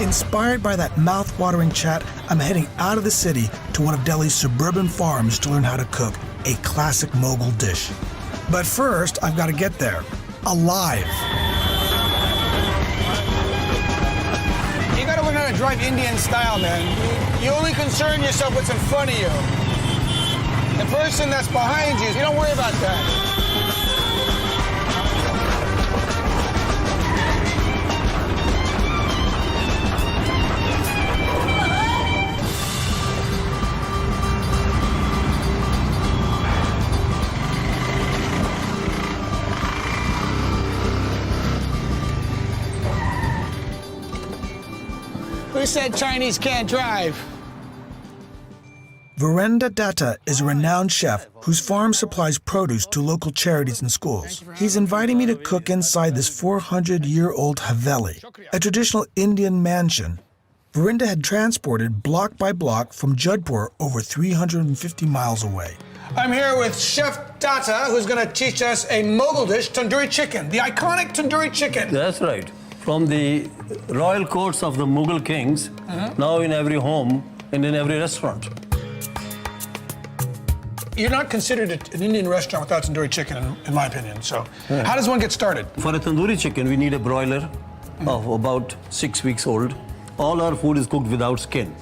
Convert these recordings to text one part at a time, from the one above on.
Inspired by that mouth-watering chat, I'm heading out of the city to one of Delhi's suburban farms to learn how to cook a classic Mughal dish. But first, I've got to get there, alive. You gotta learn how to drive Indian style, man. You only concern yourself with what's in front of you. The person that's behind you, you don't worry about that. Who said Chinese can't drive? Virendra Datta is a renowned chef whose farm supplies produce to local charities and schools. He's inviting me to cook inside this 400-year-old Haveli, a traditional Indian mansion. Virendra had transported block by block from Jodhpur over 350 miles away. I'm here with Chef Datta, who's gonna teach us a Mughal dish, tandoori chicken, the iconic tandoori chicken. That's right. From the royal courts of the Mughal kings, now in every home and in every restaurant. You're not considered an Indian restaurant without tandoori chicken, in my opinion. So, how does one get started? For a tandoori chicken, we need a broiler of about 6 weeks old. All our food is cooked without skin.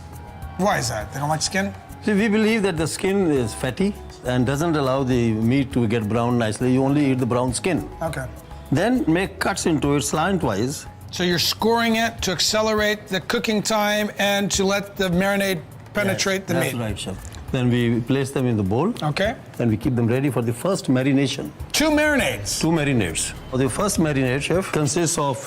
Why is that? They don't like skin? See, we believe that the skin is fatty and doesn't allow the meat to get brown nicely. You only eat the brown skin. Okay. Then make cuts into it slantwise. So you're scoring it to accelerate the cooking time and to let the marinade penetrate the meat. That's right, chef. Then we place them in the bowl. Okay. And we keep them ready for the first marination. 2 marinades. 2 marinades. The first marinade, chef, consists of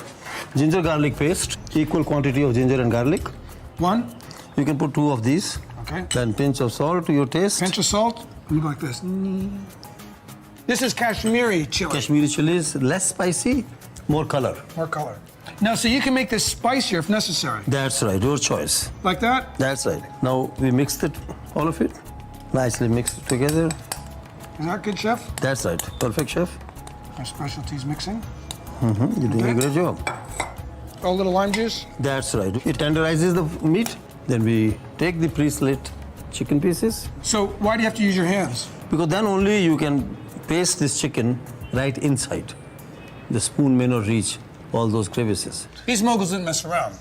ginger garlic paste, equal quantity of ginger and garlic. 1. You can put 2 of these. Okay. Then pinch of salt to your taste. Pinch of salt. Let me go like this. This is Kashmiri chili. Kashmiri chili is less spicy, more color. More color. Now, so you can make this spicier if necessary. That's right, your choice. Like that? That's right. Now we mixed it, all of it. Nicely mixed it together. Is that good, chef? That's right. Perfect, chef. Our specialty's mixing. You're doing a great job. Oh, a little lime juice? That's right. It tenderizes the meat. Then we take the pre-slit chicken pieces. So why do you have to use your hands? Because then only you can paste this chicken right inside. The spoon may not reach all those crevices. These Mughals didn't mess around.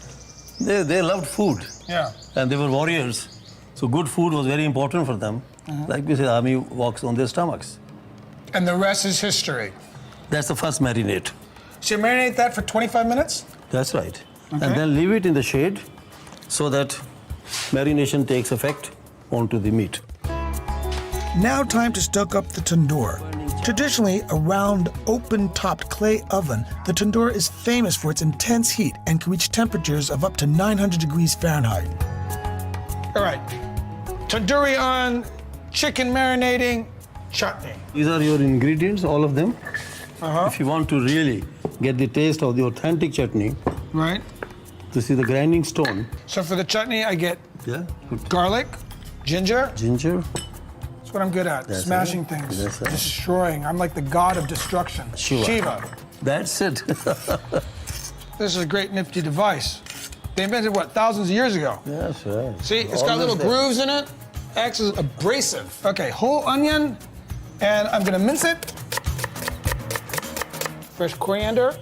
They loved food. Yeah. And they were warriors. So good food was very important for them. Like we say, army walks on their stomachs. And the rest is history. That's the first marinade. So you marinate that for 25 minutes? That's right. Okay. And then leave it in the shade so that marination takes effect onto the meat. Now time to stoke up the tandoor. Traditionally, a round, open-topped clay oven, the tandoor is famous for its intense heat and can reach temperatures of up to 900 degrees Fahrenheit. All right. Tandoori on, chicken marinating, chutney. These are your ingredients, all of them. If you want to really get the taste of the authentic chutney, Right. this is the grinding stone. So for the chutney, I get Yeah. garlic, ginger. Ginger. That's what I'm good at. That's Smashing it. things, That's it. destroying. I'm like the god of destruction. Shiva. That's it. This is a great nifty device. They invented, what, thousands of years ago? That's right. See, it's got little grooves in it. Acts as abrasive. Okay, whole onion, and I'm gonna mince it. Fresh coriander,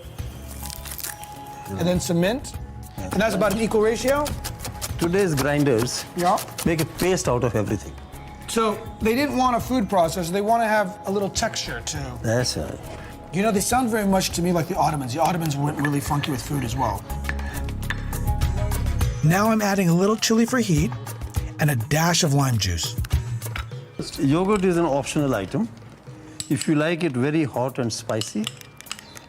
and then some mint. And that's about an equal ratio? Today's grinders Yeah. make a paste out of everything. So they didn't want a food processor, they want to have a little texture too. That's right. You know, they sound very much to me like the Ottomans. The Ottomans went really funky with food as well. Now I'm adding a little chili for heat and a dash of lime juice. Yogurt is an optional item. If you like it very hot and spicy,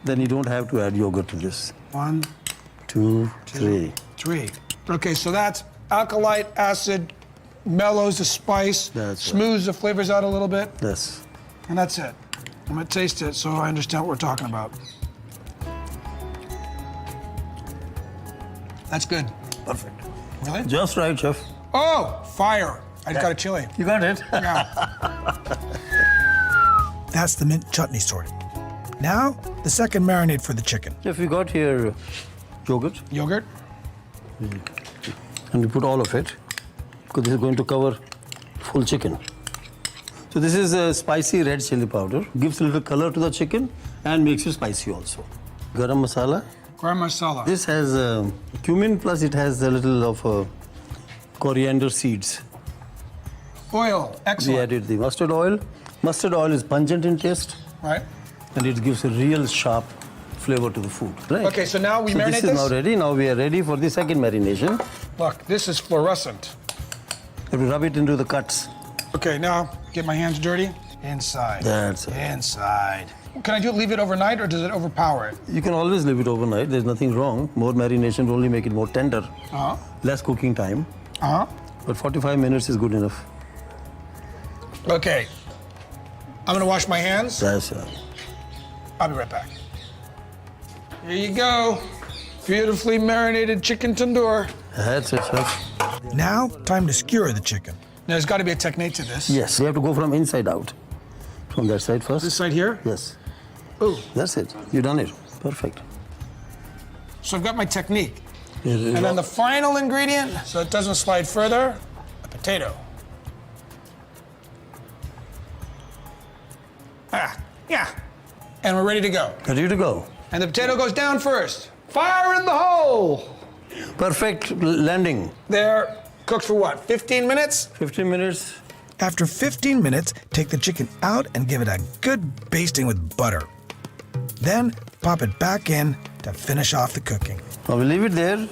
then you don't have to add yogurt to this. 1, 2, 3. 3. Okay, so that's alkalite acid, mellows the spice, That's smooths the flavors out a little bit, Yes. and that's it. I'm gonna taste it so I understand what we're talking about. That's good. Perfect. Really? Just right, chef. Oh, fire. I just got a chili. You got it. Yeah. That's the mint chutney sorted. Now, the second marinade for the chicken. Chef, we got here yogurt. Yogurt. And we put all of it, because this is going to cover full chicken. So this is a spicy red chili powder. Gives a little color to the chicken and makes it spicy also. Garam masala. Garam masala. This has cumin, plus it has a little of coriander seeds. Oil. We Excellent. added the mustard oil. Mustard oil is pungent in taste. Right. And it gives a real sharp flavor to the food. Right. Okay, so now we marinate this is now ready. Now we are ready for the second marination. Look, this is fluorescent. You have to rub it into the cuts. Okay, now get my hands dirty. Inside. That's it. Inside. Can I leave it overnight, or does it overpower it? You can always leave it overnight. There's nothing wrong. More marination will only make it more tender. Uh-huh. Less cooking time. Uh-huh. But 45 minutes is good enough. Okay. I'm gonna wash my hands. That's right. I'll be right back. Here you go. Beautifully marinated chicken tandoor. That's it, chef. Now, time to skewer the chicken. Now, there's got to be a technique to this. Yes, you have to go from inside out. From that side first. This side here? Yes. Ooh. That's it. You done it. Perfect. So I've got my technique. And then the final ingredient, so it doesn't slide further, a potato. Yeah. And we're ready to go. Ready to go. And the potato goes down first. Fire in the hole! Perfect landing. There, cooked for what, 15 minutes? 15 minutes. After 15 minutes, take the chicken out and give it a good basting with butter. Then, pop it back in to finish off the cooking. Now we leave it there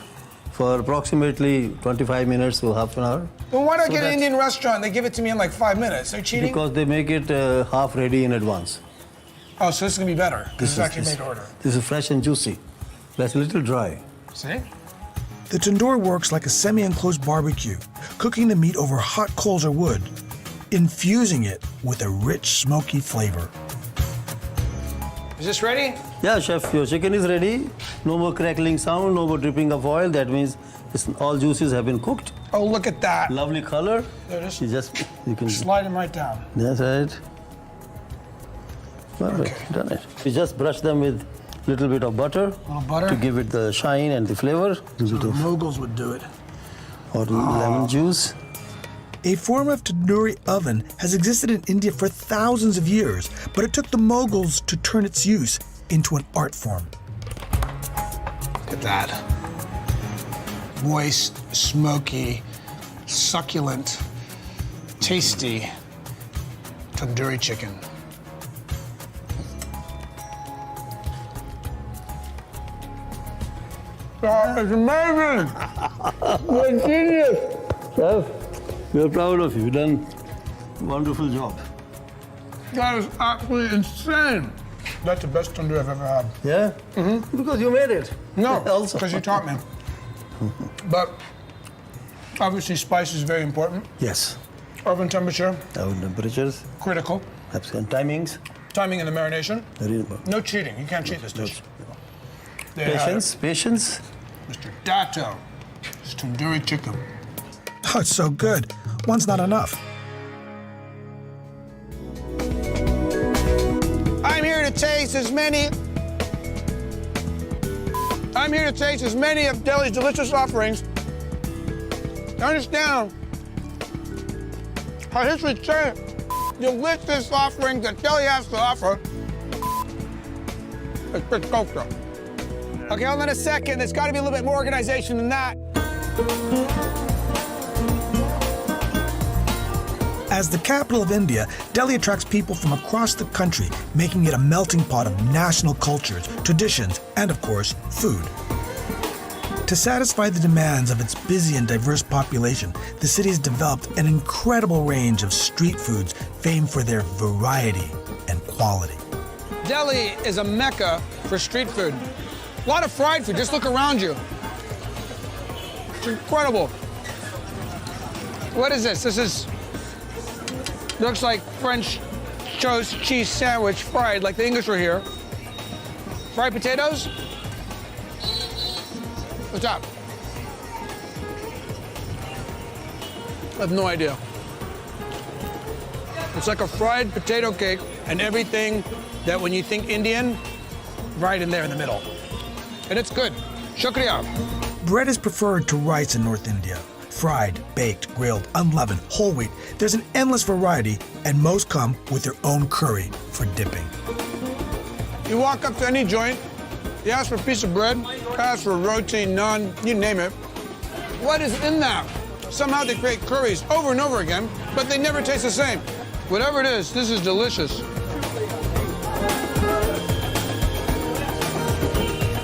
for approximately 25 minutes to half an hour. Well, why do I So get an that's- Indian restaurant? They give it to me in like 5 minutes. They're cheating? Because they make it half ready in advance. Oh, so this is gonna be better. This is actually made to order. This is fresh and juicy. That's a little dry. See? The tandoor works like a semi-enclosed barbecue, cooking the meat over hot coals or wood, infusing it with a rich, smoky flavor. Is this ready? Yeah, chef, your chicken is ready. No more crackling sound, no more dripping of oil. That means all juices have been cooked. Oh, look at that. Lovely color. There it is. You can. Slide them right down. That's right. Perfect. Done it. We just brush them with a little bit of butter. A little butter. To give it the shine and the flavor. So the Mughals would do it. Or lemon juice. A form of tandoori oven has existed in India for thousands of years, but it took the Mughals to turn its use into an art form. Look at that. Moist, smoky, succulent, tasty tandoori chicken. Oh, it's amazing! You're a genius! Chef, we're proud of you. You've done a wonderful job. That is absolutely insane. That's the best tandoori I've ever had. Yeah? Mm-hmm. Because you made it. No, Also. because you taught me. But obviously spice is very important. Yes. Oven temperature, Oven temperatures, critical. and timings. Timing in the marination. Very important. No cheating. You can't cheat this dish. There you have Patience, patience. it. Mr. Dato. It's tandoori chicken. Oh, it's so good. One's not enough. I'm here to taste as many of Delhi's delicious offerings. I understand how history says delicious offerings that Delhi has to offer. It's British culture. Okay, hold on a second. There's got to be a little bit more organization than that. As the capital of India, Delhi attracts people from across the country, making it a melting pot of national cultures, traditions, and of course, food. To satisfy the demands of its busy and diverse population, the city has developed an incredible range of street foods famed for their variety and quality. Delhi is a mecca for street food. A lot of fried food. Just look around you. It's incredible. What is this? Looks like French toast cheese sandwich fried, like the English are here. Fried potatoes? What's up? I have no idea. It's like a fried potato cake and everything that when you think Indian, right in there in the middle. And it's good. Shukriya. Bread is preferred to rice in North India. Fried, baked, grilled, unleavened, whole wheat. There's an endless variety, and most come with their own curry for dipping. You walk up to any joint, you ask for a piece of bread, ask for roti, naan, you name it. What is in that? Somehow they create curries over and over again, but they never taste the same. Whatever it is, this is delicious.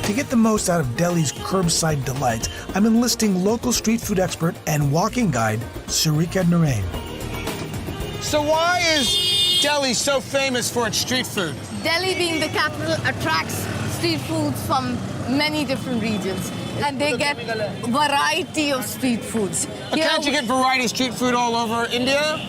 To get the most out of Delhi's curbside delights, I'm enlisting local street food expert and walking guide, Sarika Narain. So why is Delhi so famous for its street food? Delhi being the capital attracts street foods from many different regions, and they get variety of street foods. But can't you get variety street food all over India?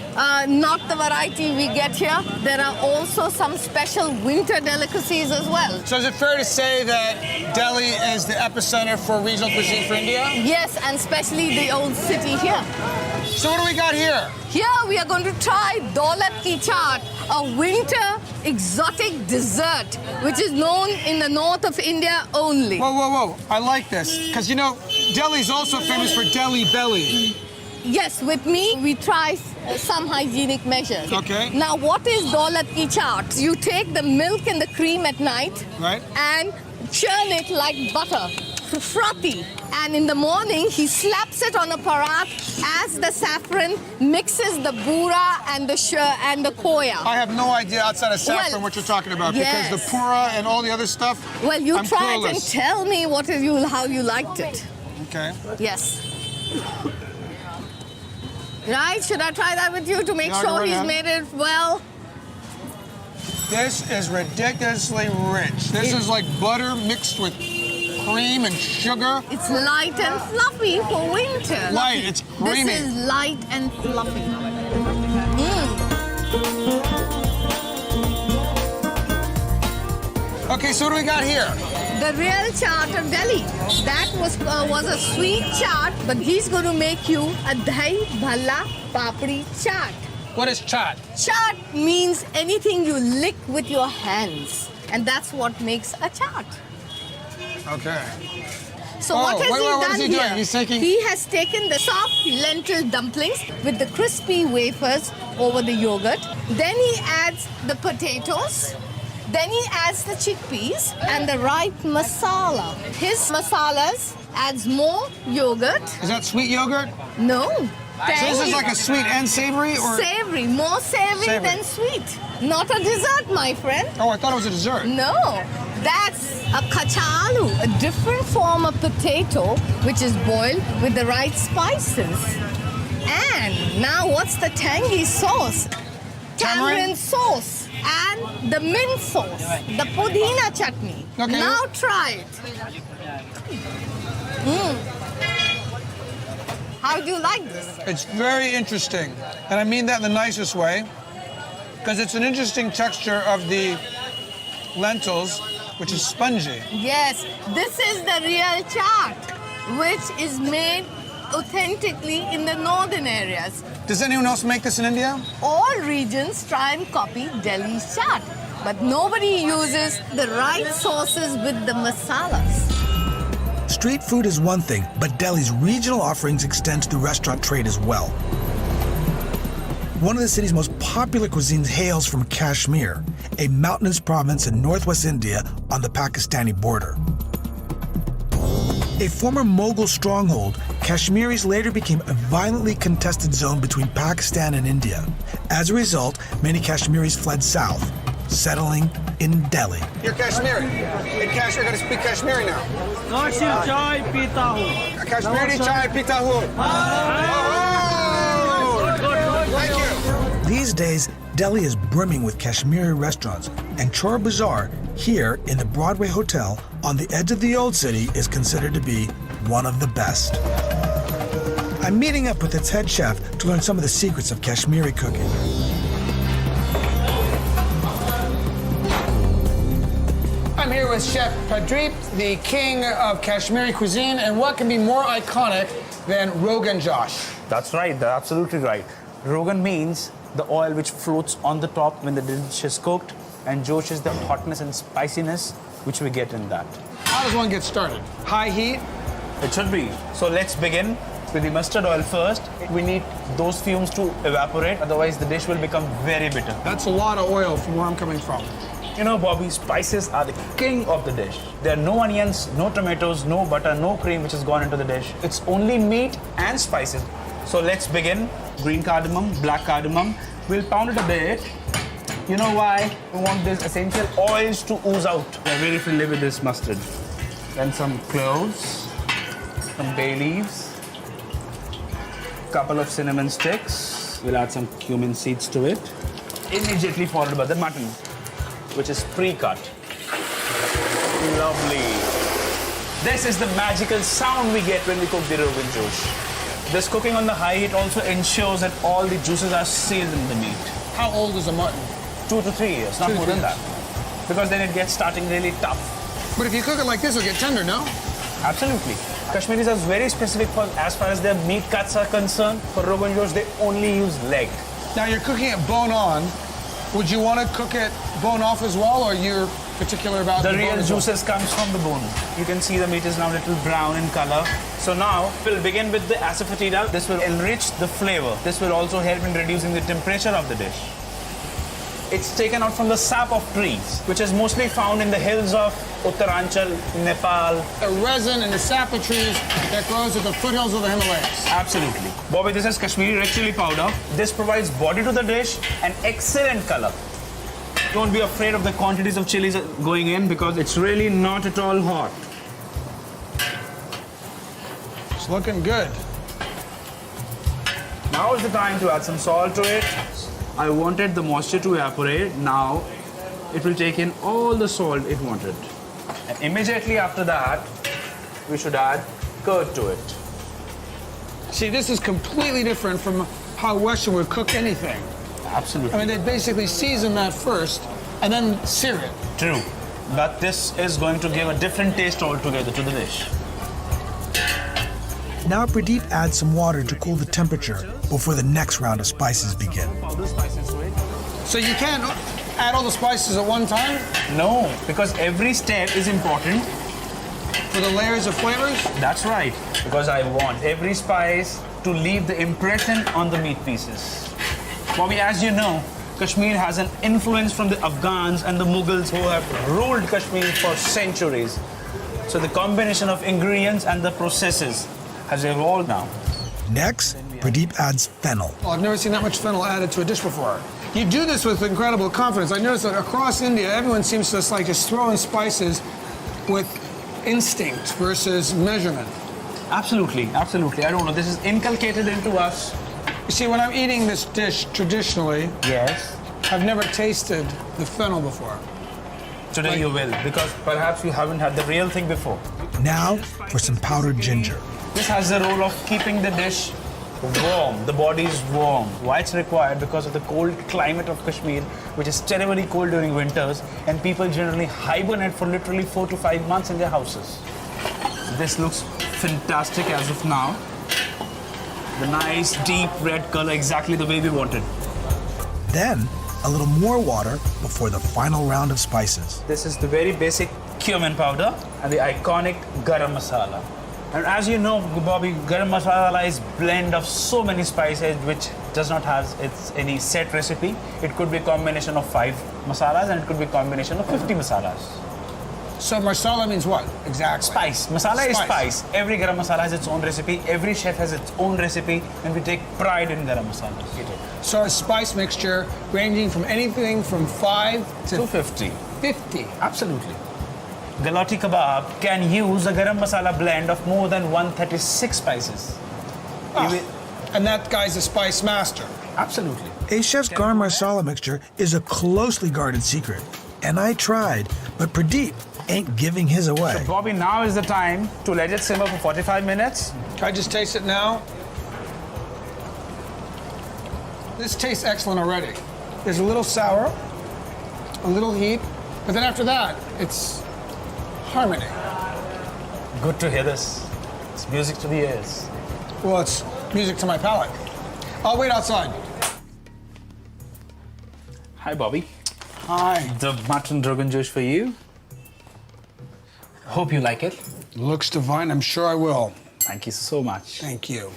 Not the variety we get here. There are also some special winter delicacies as well. So is it fair to say that Delhi is the epicenter for regional cuisine for India? Yes, and especially the old city here. So what do we got here? Here we are going to try Daulat Ki Chaat, a winter exotic dessert which is known in the north of India only. Whoa, whoa, whoa. I like this. Because, you know, Delhi's also famous for Delhi belly. Yes, with me, we try some hygienic measures. Okay. Now, what is Daulat Ki Chaat? You take the milk and the cream at night, Right. and churn it like butter, frothy. And in the morning, he slaps it on a parat as the saffron mixes the bura and the koya. I have no idea outside of saffron Well, what you're talking about. yes. Because the pura and all the other stuff, Well, you I'm try it and clueless. tell me how you liked it. Okay. Yes. Right? Should I try that with you to make Yeah, sure go right he's ahead. made it well? This is ridiculously rich. This is like butter mixed with cream and sugar. It's light and fluffy for winter. Light, it's creamy. This is light and fluffy. Okay, so what do we got here? The real chaat of Delhi. That was a sweet chaat, but he's going to make you a dahi bhalla papdi chaat. What is chaat? Chaat means anything you lick with your hands, and that's what makes a chaat. Okay. So Oh, what has what he is done he doing? here? He's taking- He has taken the soft lentil dumplings with the crispy wafers over the yogurt. Then he adds the potatoes. Then he adds the chickpeas and the right masala. His masalas adds more yogurt. Is that sweet yogurt? No. So this is like a sweet and savory, or? Savory, more savory Savory. than sweet. Not a dessert, my friend. Oh, I thought it was a dessert. No, that's a kachalu, a different form of potato which is boiled with the right spices. And now what's the tangy sauce? Tamarind sauce and the mint sauce, the pudina chutney. Okay. Now try it. How do you like this? It's very interesting, and I mean that in the nicest way, because it's an interesting texture of the lentils, which is spongy. Yes, this is the real chaat, which is made authentically in the northern areas. Does anyone else make this in India? All regions try and copy Delhi's chaat, but nobody uses the right sauces with the masalas. Street food is one thing, but Delhi's regional offerings extend to the restaurant trade as well. One of the city's most popular cuisines hails from Kashmir, a mountainous province in northwest India on the Pakistani border. A former Mughal stronghold, Kashmiris later became a violently contested zone between Pakistan and India. As a result, many Kashmiris fled south, settling in Delhi. You're Kashmiri. In Kashmir, gotta speak Kashmiri now. Kashmiri chai pita hu. Thank you. These days, Delhi is brimming with Kashmiri restaurants, and Chor Bazaar, here in the Broadway Hotel on the edge of the Old City, is considered to be one of the best. I'm meeting up with its head chef to learn some of the secrets of Kashmiri cooking. I'm here with Chef Pradeep, the king of Kashmiri cuisine, and what can be more iconic than Rogan Josh? That's right, that's absolutely right. Rogan means the oil which floats on the top when the dish is cooked, and Josh is the hotness and spiciness which we get in that. How does one get started? High heat? It should be. So let's begin with the mustard oil first. We need those fumes to evaporate, otherwise the dish will become very bitter. That's a lot of oil from where I'm coming from. You know, Bobby, spices are the king of the dish. There are no onions, no tomatoes, no butter, no cream which has gone into the dish. It's only meat and spices. So let's begin. Green cardamom, black cardamom. We'll pound it a bit. You know why? We want these essential oils to ooze out. We're very familiar with this mustard. Then some cloves, some bay leaves, couple of cinnamon sticks. We'll add some cumin seeds to it. Immediately followed by the mutton, which is pre-cut. Lovely. This is the magical sound we get when we cook the Rogan Josh. This cooking on the high heat also ensures that all the juices are sealed in the meat. How old is a mutton? 2 to 3 years, not 2 to more 3 than that. Because then it gets starting really tough. But if you cook it like this, it'll get tender, no? Absolutely. Kashmiris are very specific for as far as their meat cuts are concerned. For Rogan Josh, they only use leg. Now you're cooking it bone on. Would you want to cook it bone off as well, or you're particular about The the bone real as well? juices comes from the bone. You can see the meat is now a little brown in color. So now we'll begin with the asafoetida. This will enrich the flavor. This will also help in reducing the temperature of the dish. It's taken out from the sap of trees, which is mostly found in the hills of Uttaranchal, Nepal. The resin and the sap of trees that grows at the foothills of the Himalayas. Absolutely. Bobby, this is Kashmiri red chili powder. This provides body to the dish and excellent color. Don't be afraid of the quantities of chilies going in because it's really not at all hot. It's looking good. Now is the time to add some salt to it. I wanted the moisture to evaporate. Now it will take in all the salt it wanted. And immediately after that, we should add curd to it. See, this is completely different from how Western would cook anything. Absolutely. I mean, they basically season that first and then sear it. True. But this is going to give a different taste altogether to the dish. Now Pradeep adds some water to cool the temperature before the next round of spices begin. Powder spices to it. So you can't add all the spices at one time No, because every step is important. for the layers of flavors? That's right. Because I want every spice to leave the impression on the meat pieces. Bobby, as you know, Kashmir has an influence from the Afghans and the Mughals who have ruled Kashmir for centuries. So the combination of ingredients and the processes has evolved now. Next, Pradeep adds fennel. Well, I've never seen that much fennel added to a dish before. You do this with incredible confidence. I noticed that across India, everyone seems to just throw in spices with instinct versus measurement. Absolutely, absolutely. I don't know. This is inculcated into us. You see, when I'm eating this dish traditionally, Yes. I've never tasted the fennel before. Today you will, because perhaps you haven't had the real thing before. Now for some powdered ginger. This has the role of keeping the dish warm. The body is warm. Why it's required? Because of the cold climate of Kashmir, which is terribly cold during winters, and people generally hibernate for literally 4 to 5 months in their houses. This looks fantastic as of now. The nice deep red color, exactly the way we wanted. Then a little more water before the final round of spices. This is the very basic cumin powder and the iconic garam masala. And as you know, Bobby, garam masala is blend of so many spices which does not have any set recipe. It could be a combination of 5 masalas and it could be a combination of 50 masalas. So masala means what exactly? Spice. Masala is spice. Every garam masala has its own recipe. Every chef has its own recipe, and we take pride in garam masalas. So a spice mixture ranging from anything from 5 to 250. 50. Absolutely. Galati kebab can use a garam masala blend of more than 136 spices. And that guy's a spice master. Absolutely. A chef's garam masala mixture is a closely guarded secret. And I tried, but Pradeep ain't giving his away. Bobby, now is the time to let it simmer for 45 minutes. Can I just taste it now? This tastes excellent already. There's a little sour, a little heat, but then after that, it's harmony. Good to hear this. It's music to the ears. Well, it's music to my palate. I'll wait outside. Hi, Bobby. Hi. The mutton Rogan Josh for you. Hope you like it. Looks divine. I'm sure I will. Thank you so much. Thank you.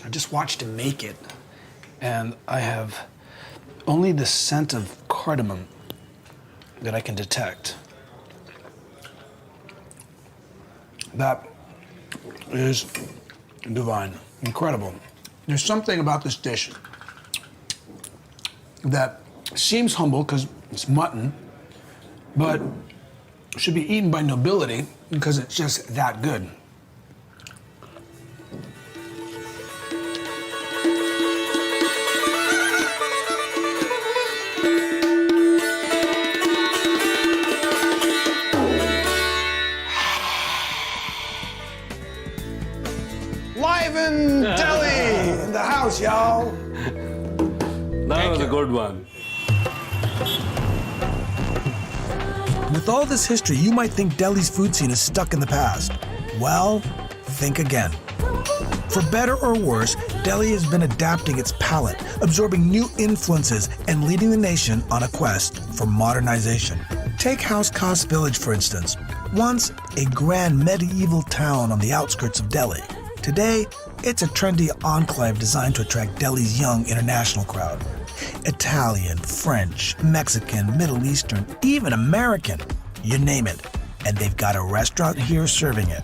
I just watched him make it, and I have only the scent of cardamom that I can detect. That is divine, incredible. There's something about this dish that seems humble because it's mutton, but should be eaten by nobility because it's just that good. Live in Delhi, in the house, y'all. That was a good one. With all this history, you might think Delhi's food scene is stuck in the past. Well, think again. For better or worse, Delhi has been adapting its palate, absorbing new influences, and leading the nation on a quest for modernization. Take House Khas Village, for instance. Once a grand medieval town on the outskirts of Delhi. Today, it's a trendy enclave designed to attract Delhi's young international crowd. Italian, French, Mexican, Middle Eastern, even American, you name it. And they've got a restaurant here serving it.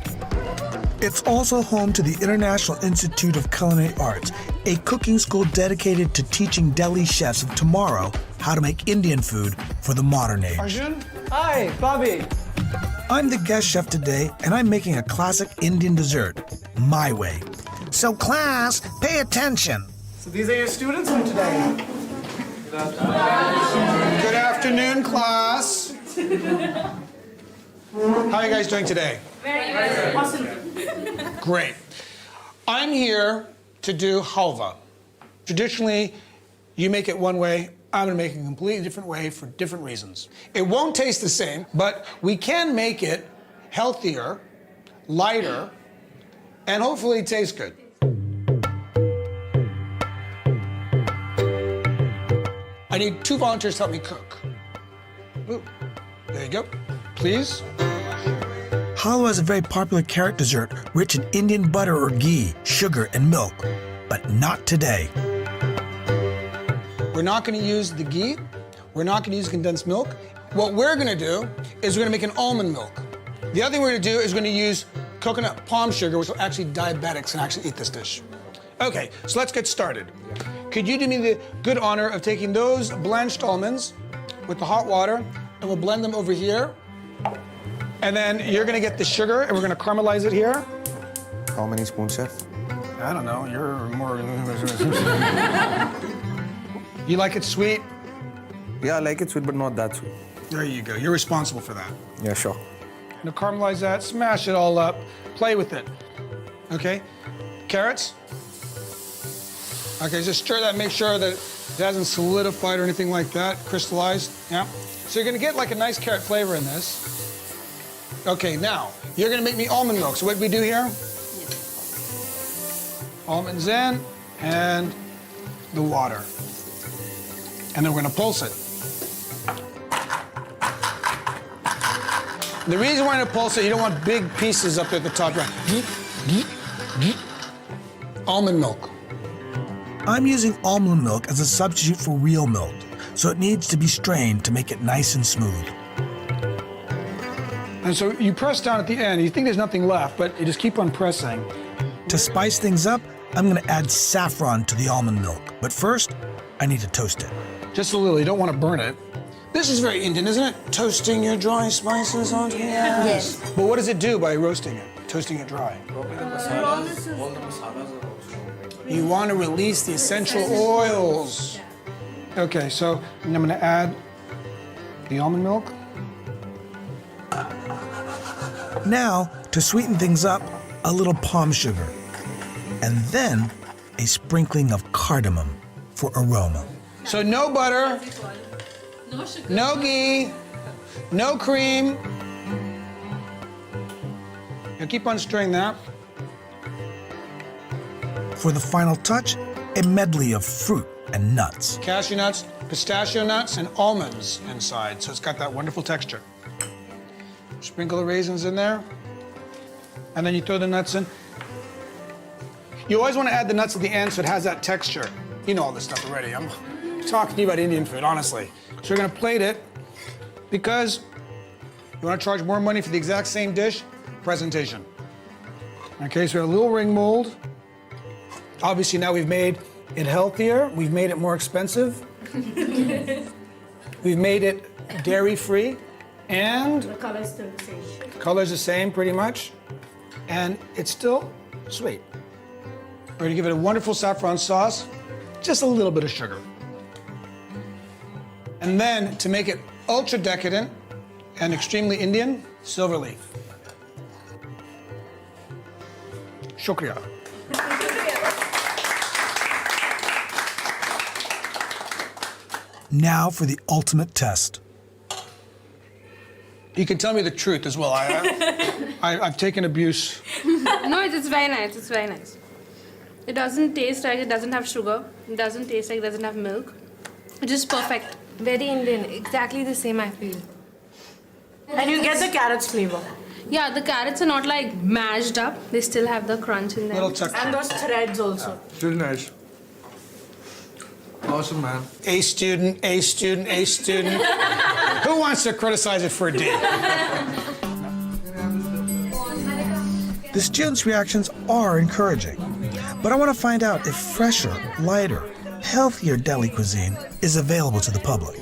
It's also home to the International Institute of Culinary Arts, a cooking school dedicated to teaching Delhi chefs of tomorrow how to make Indian food for the modern age. Arjun? Hi, Bobby. I'm the guest chef today, and I'm making a classic Indian dessert, my way. So class, pay attention. So these are your students from today. Good afternoon, class. How are you guys doing today? Very awesome. Great. I'm here to do halva. Traditionally, you make it one way. I'm gonna make it a completely different way for different reasons. It won't taste the same, but we can make it healthier, lighter, and hopefully taste good. I need 2 volunteers to help me cook. Ooh, there you go. Please. Halwa is a very popular carrot dessert rich in Indian butter or ghee, sugar, and milk, but not today. We're not going to use the ghee. We're not going to use condensed milk. What we're going to do is we're going to make an almond milk. The other thing we're going to do is we're going to use coconut palm sugar, which will actually diabetics can actually eat this dish. Okay, so let's get started. Could you do me the good honor of taking those blanched almonds with the hot water, and we'll blend them over here. And then you're going to get the sugar, and we're going to caramelize it here. How many spoons, chef? I don't know. You're more. You like it sweet? Yeah, I like it sweet, but not that sweet. There you go. You're responsible for that. Yeah, sure. Now caramelize that, smash it all up, play with it. Okay? Carrots? Okay, just stir that, make sure that it hasn't solidified or anything like that, crystallized. Yeah. So you're gonna get like a nice carrot flavor in this. Okay, now, you're gonna make me almond milk. So what do we do here? Almonds in, and the water. And then we're gonna pulse it. The reason we're gonna pulse it, you don't want big pieces up there at the top, right? Almond milk. I'm using almond milk as a substitute for real milk, so it needs to be strained to make it nice and smooth. And so you press down at the end, you think there's nothing left, but you just keep on pressing. To spice things up, I'm gonna add saffron to the almond milk, but first, I need to toast it. Just a little, you don't want to burn it. This is very Indian, isn't it? Toasting your dry spices onto it. Yes. But what does it do by roasting it, toasting it dry? You want to release the essential oils. Okay, so I'm going to add the almond milk. Now, to sweeten things up, a little palm sugar. And then, a sprinkling of cardamom for aroma. So no butter, no ghee, no cream. Now keep on stirring that. For the final touch, a medley of fruit and nuts. Cashew nuts, pistachio nuts, and almonds inside, so it's got that wonderful texture. Sprinkle the raisins in there. And then you throw the nuts in. You always want to add the nuts at the end so it has that texture. You know all this stuff already. I'm talking to you about Indian food, honestly. So you're going to plate it because you want to charge more money for the exact same dish, presentation. Okay, so we have a little ring mold. Obviously now we've made it healthier. We've made it more expensive. We've made it dairy-free. And The color is still the same. color's the same, pretty much. And it's still sweet. We're gonna give it a wonderful saffron sauce, just a little bit of sugar. And then, to make it ultra decadent and extremely Indian, silver leaf. Shukriya. Now for the ultimate test. You can tell me the truth as well. I've taken abuse. No, it's very nice. It's very nice. It doesn't taste like it doesn't have sugar. It doesn't taste like it doesn't have milk. It's just perfect. Very Indian, exactly the same I feel. And you get the carrots flavor. Yeah, the carrots are not like mashed up. They still have the crunch in there. Little texture. And those threads also. Still nice. Awesome, man. A student, A student, A student. Who wants to criticize it for a D? The students' reactions are encouraging, but I want to find out if fresher, lighter, healthier deli cuisine is available to the public.